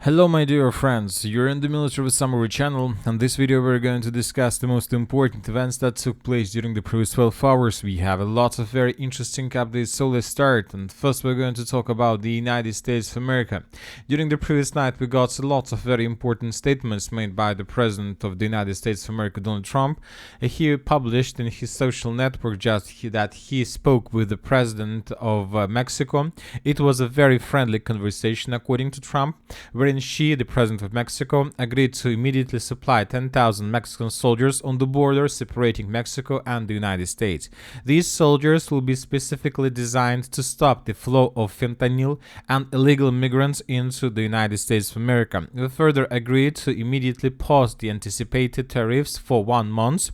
Hello my dear friends, you're in the Military Summary channel. In this video we're going to discuss the most important events that took place during the previous 12 hours. We have a lot of very interesting updates, so let's start. And first we're going to talk about the United States of America. During the previous night we got a lot of very important statements made by the President of the United States of America, Donald Trump. He published in his social network that he spoke with the President of Mexico. It was a very friendly conversation according to Trump, wherein she, the President of Mexico, agreed to immediately supply 10,000 Mexican soldiers on the border separating Mexico and the United States. These soldiers will be specifically designed to stop the flow of fentanyl and illegal migrants into the United States of America. We further agreed to immediately pause the anticipated tariffs for 1 month,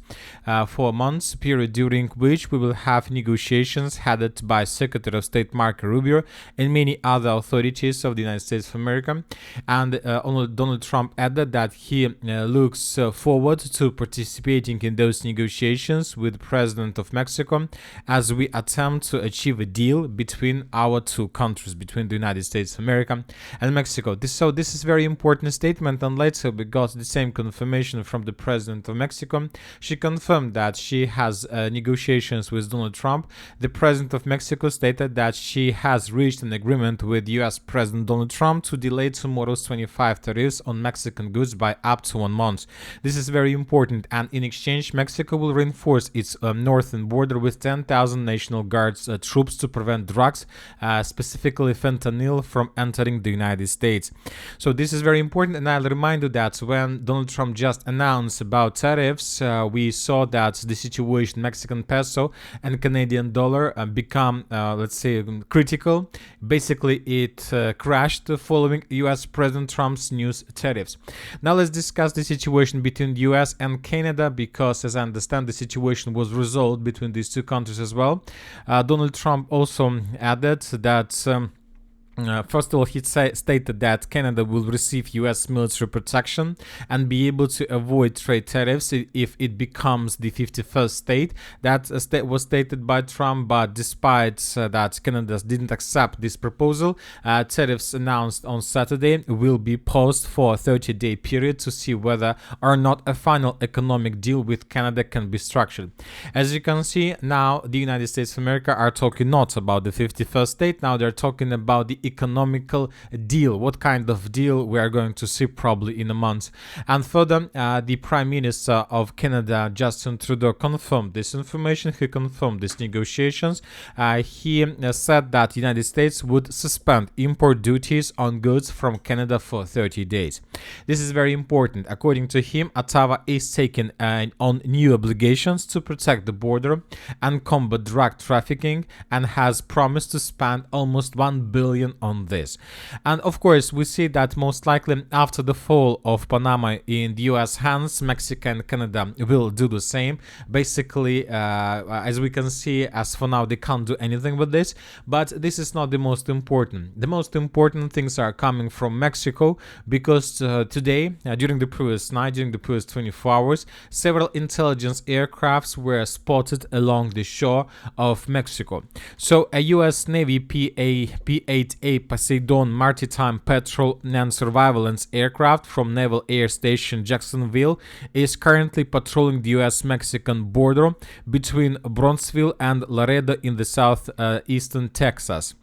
period during which we will have negotiations headed by Secretary of State Marco Rubio and many other authorities of the United States of America. And Donald Trump added that he looks forward to participating in those negotiations with the President of Mexico as we attempt to achieve a deal between our two countries, between the United States of America and Mexico. This is a very important statement, and later we got the same confirmation from the President of Mexico. She confirmed that she has negotiations with Donald Trump. The President of Mexico stated that she has reached an agreement with US President Donald Trump to delay tomorrow's 25 tariffs on Mexican goods by up to 1 month. This is very important, and in exchange Mexico will reinforce its northern border with 10,000 National Guards troops to prevent drugs, specifically fentanyl, from entering the United States. So this is very important, and I'll remind you that when Donald Trump just announced about tariffs, we saw that the situation Mexican peso and Canadian dollar become, let's say, critical. Basically, it crashed following US President Trump's new tariffs. Now let's discuss the situation between the US and Canada, because as I understand the situation was resolved between these two countries as well. Donald Trump also added that first of all, he stated that Canada will receive U.S. military protection and be able to avoid trade tariffs if it becomes the 51st state. That was stated by Trump, but despite that Canada didn't accept this proposal, tariffs announced on Saturday will be paused for a 30-day period to see whether or not a final economic deal with Canada can be structured. As you can see, now the United States of America are talking not about the 51st state, now they're talking about the economical deal. What kind of deal we are going to see probably in a month. And further, the Prime Minister of Canada, Justin Trudeau, confirmed this information. He confirmed these negotiations. He said that the United States would suspend import duties on goods from Canada for 30 days. This is very important. According to him, Ottawa is taking on new obligations to protect the border and combat drug trafficking, and has promised to spend almost $1 billion on this. And of course, we see that most likely after the fall of Panama in the US hands, Mexico and Canada will do the same. Basically, as we can see, as for now, they can't do anything with this, but this is not the most important. The most important things are coming from Mexico, because today, during the previous night, during the previous 24 hours, several intelligence aircrafts were spotted along the shore of Mexico. So a US Navy P-8A Poseidon maritime patrol and surveillance aircraft from Naval Air Station Jacksonville is currently patrolling the US-Mexican border between Bronxville and Laredo in the southeastern Texas.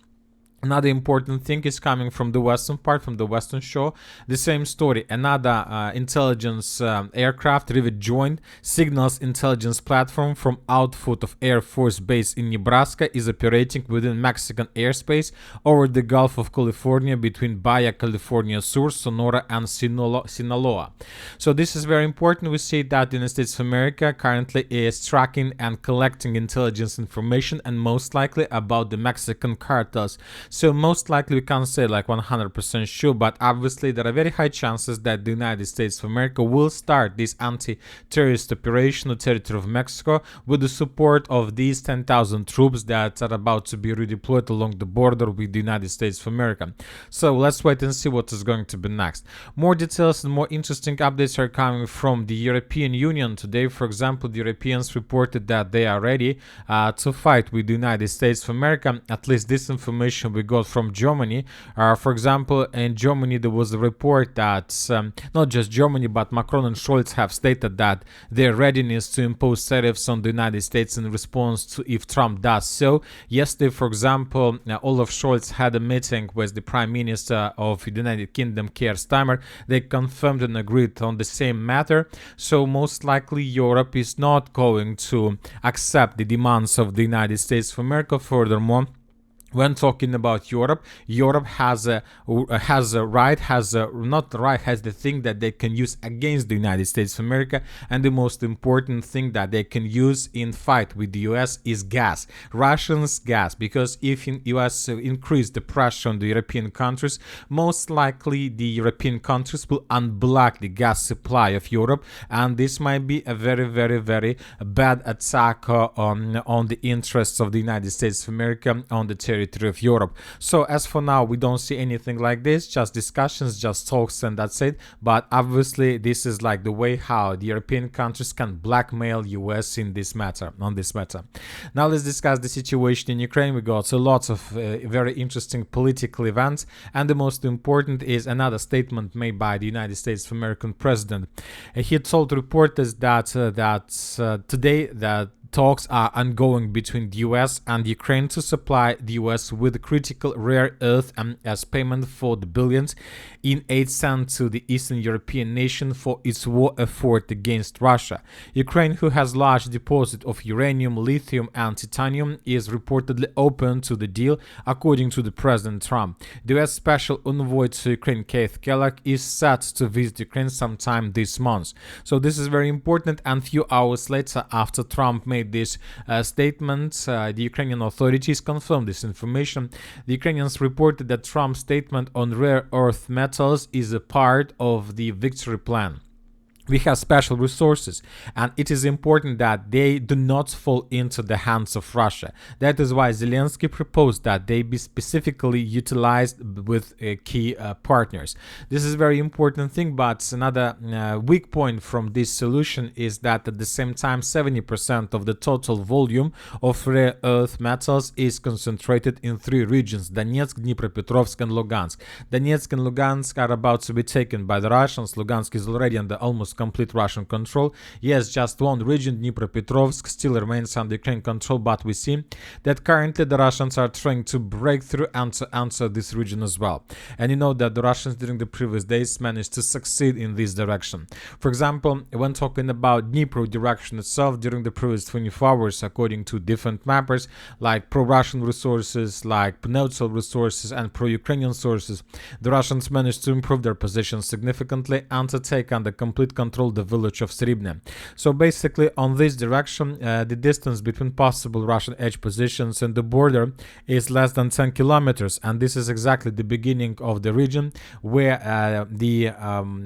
Another important thing is coming from the western part, from the western shore. The same story. Another intelligence aircraft, Rivet Joint Signals Intelligence Platform from Outfit of Air Force Base in Nebraska, is operating within Mexican airspace over the Gulf of California between Baja California Sur, Sonora, and Sinaloa. So this is very important. We see that the United States of America currently is tracking and collecting intelligence information, and most likely about the Mexican cartels. So most likely we can't say like 100% sure, but obviously there are very high chances that the United States of America will start this anti-terrorist operation on the territory of Mexico with the support of these 10,000 troops that are about to be redeployed along the border with the United States of America. So let's wait and see what is going to be next. More details and more interesting updates are coming from the European Union today. For example, the Europeans reported that they are ready to fight with the United States of America. At least this information we we got from Germany. For example, in Germany, there was a report that not just Germany, but Macron and Scholz have stated that their readiness to impose tariffs on the United States in response to if Trump does so. Yesterday, for example, Olaf Scholz had a meeting with the Prime Minister of the United Kingdom, Keir Starmer. They confirmed and agreed on the same matter. So most likely Europe is not going to accept the demands of the United States of America. Furthermore, when talking about Europe, Europe has the thing that they can use against the United States of America, and the most important thing that they can use in fight with the US is gas, Russians gas, because if US increase the pressure on the European countries, most likely the European countries will unblock the gas supply of Europe, and this might be a very, very, very bad attack on the interests of the United States of America on the territory of Europe. So as for now, we don't see anything like this, just discussions, just talks, and that's it. But obviously this is like the way how the European countries can blackmail US in this matter, on this matter. Now let's discuss the situation in Ukraine. We got a lot of very interesting political events, and the most important is another statement made by the United States of American president. He told reporters that today that talks are ongoing between the US and Ukraine to supply the US with critical rare earth as payment for the billions in aid sent to the Eastern European nation for its war effort against Russia. Ukraine, who has large deposits of uranium, lithium, and titanium, is reportedly open to the deal, according to the President Trump. The US Special Envoy to Ukraine, Keith Kellogg, is set to visit Ukraine sometime this month. So this is very important, and few hours later, after Trump made this statement, the Ukrainian authorities confirmed this information. The Ukrainians reported that Trump's statement on rare earth metals is a part of the victory plan. We have special resources, and it is important that they do not fall into the hands of Russia. That is why Zelensky proposed that they be specifically utilized with key partners. This is a very important thing, but another weak point from this solution is that at the same time 70% of the total volume of rare earth metals is concentrated in three regions: Donetsk, Dnipropetrovsk, and Lugansk. Donetsk and Lugansk are about to be taken by the Russians. Lugansk is already under almost complete Russian control. Yes, just one region, Dnipropetrovsk, still remains under Ukrainian control, but we see that currently the Russians are trying to break through and to answer this region as well. And you know that the Russians during the previous days managed to succeed in this direction. For example, when talking about Dnipro direction itself, during the previous 24 hours, according to different mappers, like pro-Russian resources, like neutral resources, and pro-Ukrainian sources, the Russians managed to improve their position significantly and to take under complete control the village of Sribne. So basically on this direction, the distance between possible Russian edge positions and the border is less than 10 kilometers, and this is exactly the beginning of the region where the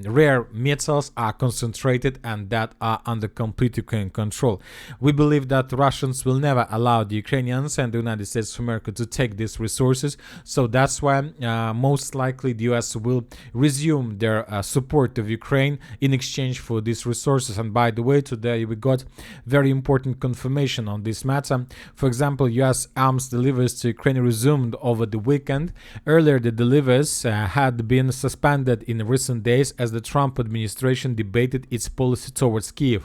rare metals are concentrated and that are under complete Ukrainian control. We believe that the Russians will never allow the Ukrainians and the United States of America to take these resources, so that's why most likely the US will resume their support of Ukraine in exchange for these resources. And by the way, today we got very important confirmation on this matter. For example, US arms deliveries to Ukraine resumed over the weekend. Earlier, the deliveries had been suspended in recent days as the Trump administration debated its policy towards Kyiv.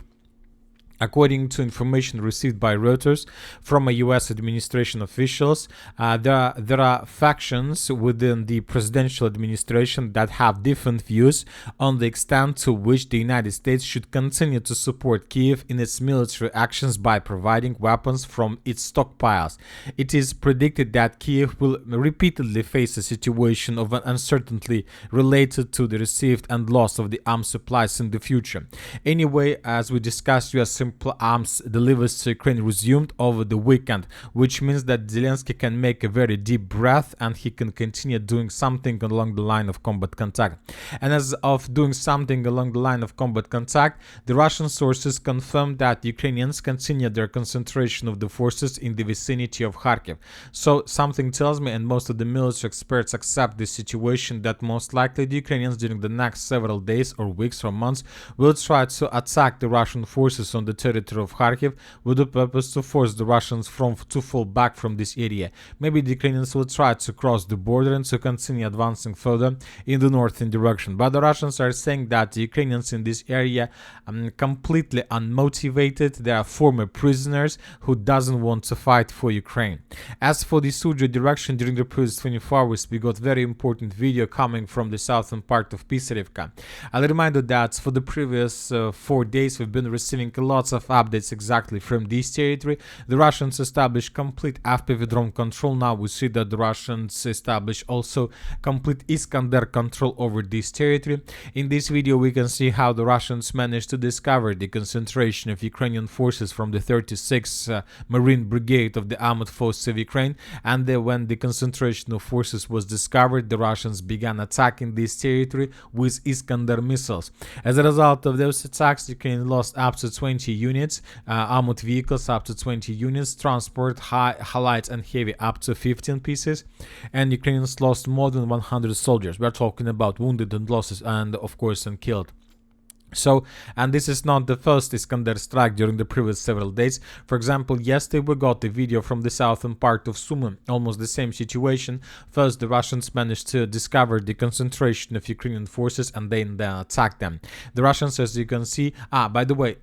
According to information received by Reuters from a U.S. administration officials, there are factions within the presidential administration that have different views on the extent to which the United States should continue to support Kyiv in its military actions by providing weapons from its stockpiles. It is predicted that Kyiv will repeatedly face a situation of uncertainty related to the received and loss of the arms supplies in the future. Anyway, as we discussed, U.S. arms deliveries to Ukraine resumed over the weekend, which means that Zelensky can make a very deep breath and he can continue doing something along the line of combat contact. And as of doing something along the line of combat contact, the Russian sources confirmed that Ukrainians continue their concentration of the forces in the vicinity of Kharkiv. So something tells me, and most of the military experts accept this situation, that most likely the Ukrainians during the next several days or weeks or months will try to attack the Russian forces on the territory of Kharkiv with the purpose to force the Russians to fall back from this area. Maybe the Ukrainians will try to cross the border and to continue advancing further in the northern direction. But the Russians are saying that the Ukrainians in this area are completely unmotivated. They are former prisoners who doesn't want to fight for Ukraine. As for the Sudzha direction, during the previous 24 hours, we got very important video coming from the southern part of Pisarevka. I'll remind you that for the previous 4 days, we've been receiving lots of updates exactly from this territory. The Russians established complete FPV drone control. Now we see that the Russians establish also complete Iskander control over this territory. In this video, we can see how the Russians managed to discover the concentration of Ukrainian forces from the 36th Marine Brigade of the Armed Forces of Ukraine, and when the concentration of forces was discovered, the Russians began attacking this territory with Iskander missiles. As a result of those attacks, Ukraine lost up to 20 units, armored vehicles up to 20 units, transport, light and heavy up to 15 pieces, and Ukrainians lost more than 100 soldiers. We're talking about wounded and losses and of course and killed. So, and this is not the first Iskander strike during the previous several days. For example, yesterday we got a video from the southern part of Sumy, almost the same situation. First, the Russians managed to discover the concentration of Ukrainian forces and then attack them. The Russians, as you can see, by the way,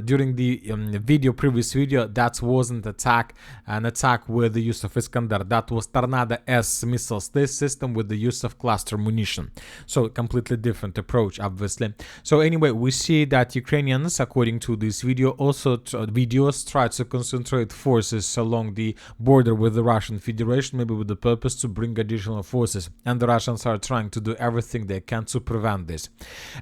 during the previous video, that wasn't an attack with the use of Iskander. That was Tornado S missiles, this system with the use of cluster munition. So, completely different approach, obviously. So, anyway, we see that Ukrainians, according to this video, also try to concentrate forces along the border with the Russian Federation, maybe with the purpose to bring additional forces, and the Russians are trying to do everything they can to prevent this.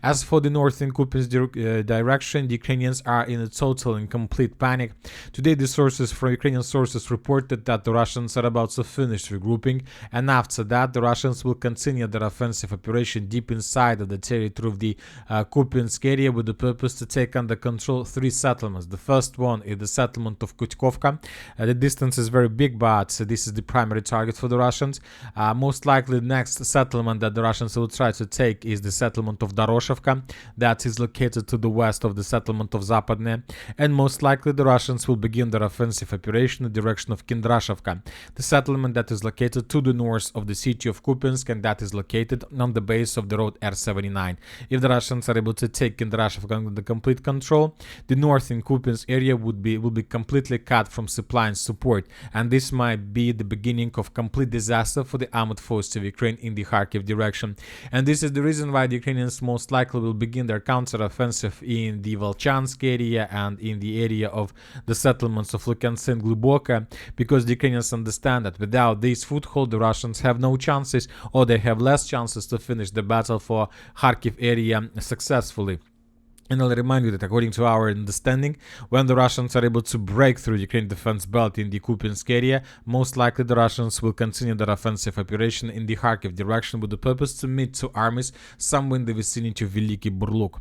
As for the northern Kupiansk direction, the Ukrainians are in a total and complete panic. Today, the sources from Ukrainian sources reported that the Russians are about to finish regrouping, and after that, the Russians will continue their offensive operation deep inside of the territory of the Kupiansk area with the purpose to take under control 3 settlements. The first one is the settlement of Kupiansk. The distance is very big, but this is the primary target for the Russians. Most likely the next settlement that the Russians will try to take is the settlement of Doroshevka, that is located to the west of the settlement of Zapadne, and most likely the Russians will begin their offensive operation in the direction of Kindrashevka, the settlement that is located to the north of the city of Kupiansk, and that is located on the base of the road R79. If the Russians are able to take Kindrashevka under complete control, the northern Kupiansk area will be completely cut from supply and support, and this might be the beginning of complete disaster for the armed forces of Ukraine in the Kharkiv direction. And this is the reason why the Ukrainians most likely will begin their counteroffensive in the Volchansk area and in the area of the settlements of Lukansk and Gluboka, because the Ukrainians understand that without this foothold, the Russians have no chances, or they have less chances to finish the battle for Kharkiv area successfully. And I'll remind you that according to our understanding, when the Russians are able to break through Ukraine defense belt in the Kupiansk area, most likely the Russians will continue their offensive operation in the Kharkiv direction with the purpose to meet 2 armies somewhere in the vicinity of Veliki Burluk.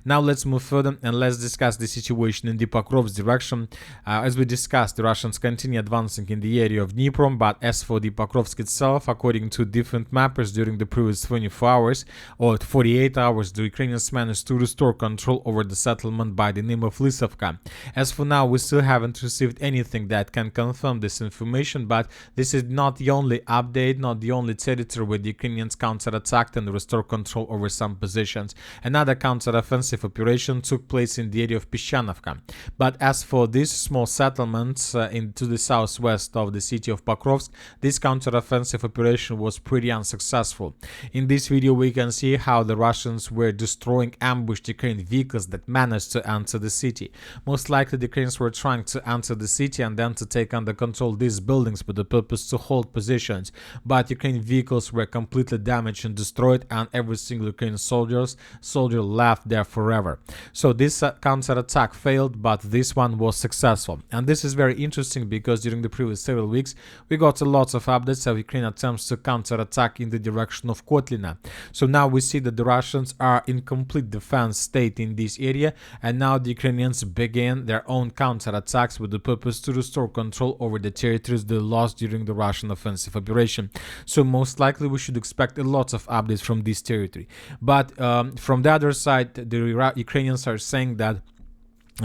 Now let's move further and let's discuss the situation in the Pokrovsk direction. As we discussed, the Russians continue advancing in the area of Dnipro, but as for the Pokrovsk itself, according to different mappers during the previous 24 hours or 48 hours, the Ukrainians managed to restore control over the settlement by the name of Lysovka. As for now, we still haven't received anything that can confirm this information, but this is not the only update, not the only territory where the Ukrainians counterattacked and restored control over some positions. Another counteroffensive operation took place in the area of Pyschanovka. But as for these small settlements to the southwest of the city of Pokrovsk, this counteroffensive operation was pretty unsuccessful. In this video, we can see how the Russians were destroying ambushed Ukrainian vehicles that managed to enter the city. Most likely the Ukrainians were trying to enter the city and then to take under control these buildings with the purpose to hold positions, but Ukrainian vehicles were completely damaged and destroyed, and every single Ukrainian soldier left there forever. So this counterattack failed, but this one was successful. And this is very interesting because during the previous several weeks we got a lot of updates of Ukraine attempts to counterattack in the direction of Kotlina. So now we see that the Russians are in complete defense state in this area, and now the Ukrainians began their own counterattacks with the purpose to restore control over the territories they lost during the Russian offensive operation. So most likely we should expect a lot of updates from this territory. But from the other side, the Ukrainians are saying that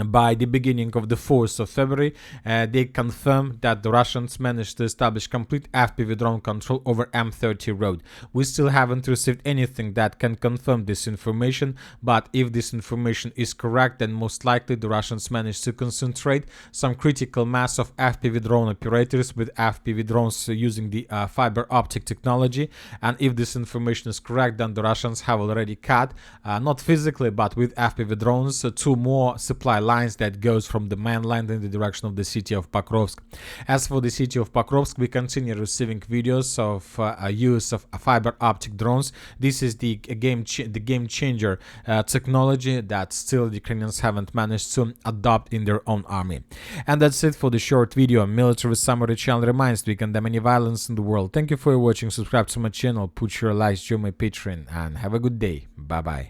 by the beginning of the 4th of February, they confirmed that the Russians managed to establish complete FPV drone control over M30 road. We still haven't received anything that can confirm this information, but if this information is correct, then most likely the Russians managed to concentrate some critical mass of FPV drone operators with FPV drones using the fiber optic technology. And if this information is correct, then the Russians have already cut, not physically, but with FPV drones, 2 more supply lines that goes from the mainland in the direction of the city of Pokrovsk. As for the city of Pokrovsk, we continue receiving videos of use of fiber optic drones. This is the game changer technology that still the Ukrainians haven't managed to adopt in their own army. And that's it for the short video. Military Summary channel reminds we condemn any violence in the world. Thank you for watching. Subscribe to my channel, put your likes, join my Patreon, and have a good day. Bye bye.